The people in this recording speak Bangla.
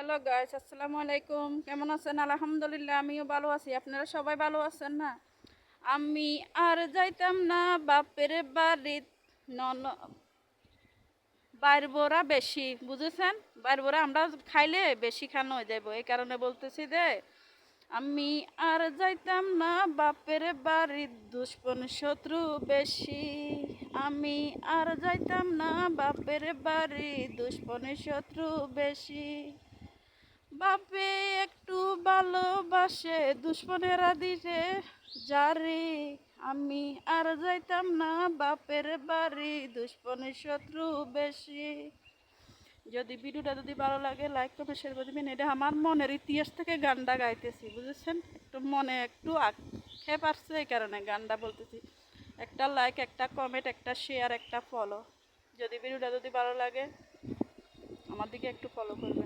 হ্যালো গাইস, আসসালামু আলাইকুম। কেমন আছেন? আলহামদুলিল্লাহ, আমিও ভালো আছি। আপনারা সবাই ভালো আছেন না? আমি আর যাইতাম না বাপের বাড়িত, নন বাইর বড়া বেশি, বুঝেছেন? বাইর বড়া আমরা খাইলে বেশি খানো হয়ে যাবো, এই কারণে বলতেছি যে আমি আর যাইতাম না বাপের বাড়ির, দুশ্মন শত্রু বেশি। আমি আর যাইতাম না বাপের বাড়ি, দুশ্মন শত্রু বেশি। বাপে একটু ভালোবাসে, দুশ্মনেরা দিছে জারি। আমি আর যাইতাম না বাপের বাড়ি, দুশ্মনের শত্রু বেশি। যদি ভালো লাগে লাইক কমেন্ট শেয়ার করে দিবেন। এটা আমার মনের ইতিহাস থেকে গানটা গাইতেছি, বুঝেছেন? একটু মনে একটু আক্ষেপ আসছে, এই কারণে গানটা বলতেছি। একটা লাইক, একটা কমেন্ট, একটা শেয়ার, একটা ফলো। যদি ভালো লাগে আমার দিকে একটু ফলো করবেন।